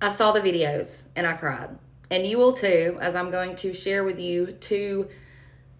I saw the videos and I cried. And you will too, as I'm going to share with you 2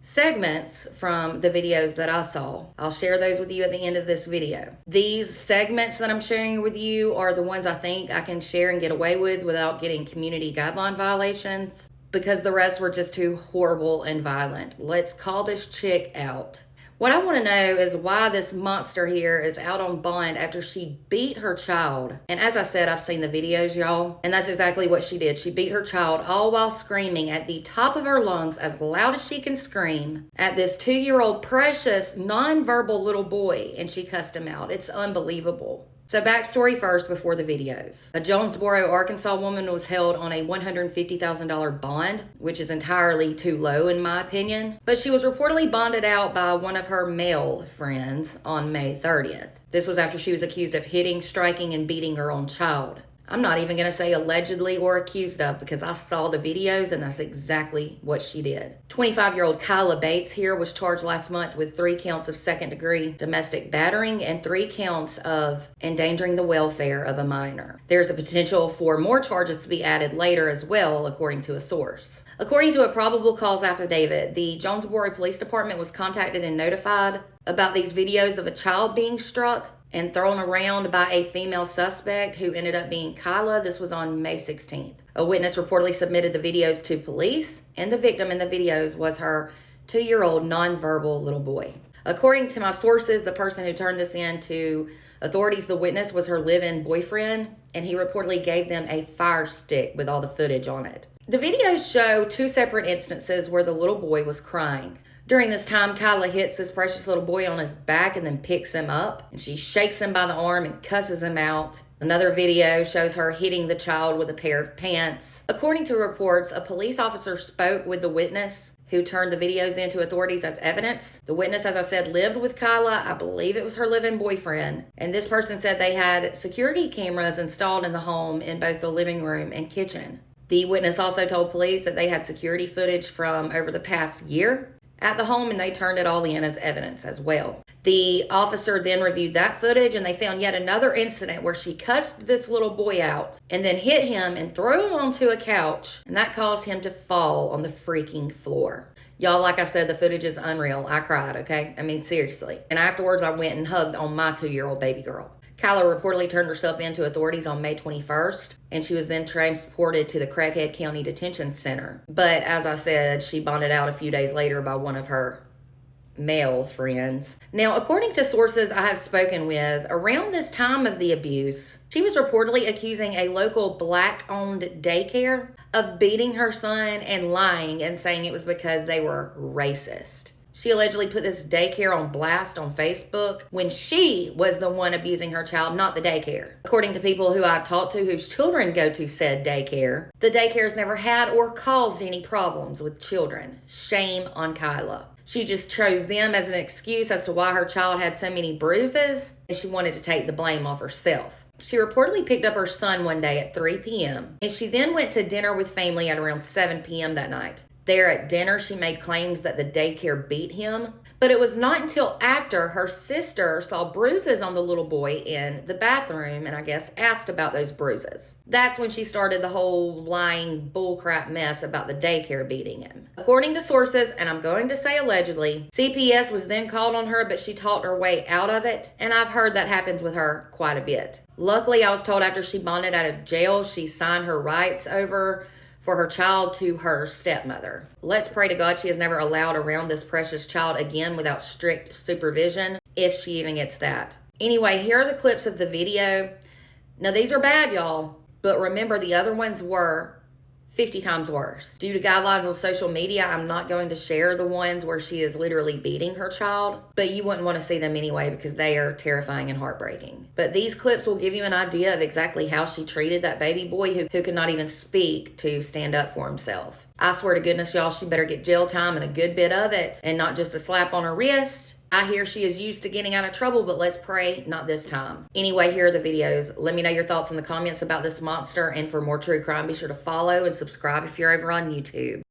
segments from the videos that I saw. I'll share those with you at the end of this video. These segments that I'm sharing with you are the ones I think I can share and get away with without getting community guideline violations, because the rest were just too horrible and violent. Let's call this chick out. What I want to know is why this monster here is out on bond after she beat her child. And as I said, I've seen the videos, y'all. And that's exactly what she did. She beat her child all while screaming at the top of her lungs as loud as she can scream at this 2-year-old precious nonverbal little boy. And she cussed him out. It's unbelievable. So backstory first before the videos. A Jonesboro, Arkansas woman was held on a $150,000 bond, which is entirely too low in my opinion. But she was reportedly bonded out by one of her male friends on May 30th. This was after she was accused of hitting, striking, and beating her own child. I'm not even going to say allegedly or accused of, because I saw the videos and that's exactly what she did. 25-year-old Kyla Bates here was charged last month with 3 counts of second-degree domestic battering and 3 counts of endangering the welfare of a minor. There's a potential for more charges to be added later as well, according to a source. According to a probable cause affidavit, the Jonesboro Police Department was contacted and notified about these videos of a child being struck and thrown around by a female suspect who ended up being Kyla. This was on May 16th. A witness reportedly submitted the videos to police, and the victim in the videos was her 2-year-old nonverbal little boy. According to my sources, the person who turned this in to authorities, the witness, was her live-in boyfriend, and he reportedly gave them a fire stick with all the footage on it. The videos show 2 separate instances where the little boy was crying. During this time, Kyla hits this precious little boy on his back and then picks him up. And she shakes him by the arm and cusses him out. Another video shows her hitting the child with a pair of pants. According to reports, a police officer spoke with the witness who turned the videos into authorities as evidence. The witness, as I said, lived with Kyla. I believe it was her live-in boyfriend. And this person said they had security cameras installed in the home in both the living room and kitchen. The witness also told police that they had security footage from over the past year at the home, and they turned it all in as evidence as well. The officer then reviewed that footage, and they found yet another incident where she cussed this little boy out and then hit him and threw him onto a couch, and that caused him to fall on the freaking floor. Y'all, like I said, the footage is unreal. I cried, okay? I mean, seriously. And afterwards, I went and hugged on my 2-year-old baby girl. Kyla reportedly turned herself in to authorities on May 21st, and she was then transported to the Craighead County Detention Center. But as I said, she bonded out a few days later by one of her male friends. Now, according to sources I have spoken with, around this time of the abuse, she was reportedly accusing a local Black-owned daycare of beating her son and lying and saying it was because they were racist. She allegedly put this daycare on blast on Facebook when she was the one abusing her child, not the daycare. According to people who I've talked to whose children go to said daycare, the daycare's never had or caused any problems with children. Shame on Kyla. She just chose them as an excuse as to why her child had so many bruises, and she wanted to take the blame off herself. She reportedly picked up her son one day at 3 p.m., and she then went to dinner with family at around 7 p.m. that night. There at dinner, she made claims that the daycare beat him, but it was not until after her sister saw bruises on the little boy in the bathroom and I guess asked about those bruises. That's when she started the whole lying bullcrap mess about the daycare beating him. According to sources, and I'm going to say allegedly, CPS was then called on her, but she talked her way out of it, and I've heard that happens with her quite a bit. Luckily, I was told after she bonded out of jail, she signed her rights over for her child to her stepmother. Let's pray to God she is never allowed around this precious child again without strict supervision, if she even gets that. Anyway, here are the clips of the video. Now, these are bad, y'all, but remember the other ones were 50 times worse. Due to guidelines on social media, I'm not going to share the ones where she is literally beating her child, but you wouldn't want to see them anyway because they are terrifying and heartbreaking. But these clips will give you an idea of exactly how she treated that baby boy who could not even speak to stand up for himself. I swear to goodness, y'all, she better get jail time and a good bit of it, and not just a slap on her wrist. I hear she is used to getting out of trouble, but let's pray not this time. Anyway, here are the videos. Let me know your thoughts in the comments about this monster, and for more true crime, be sure to follow and subscribe if you're over on YouTube.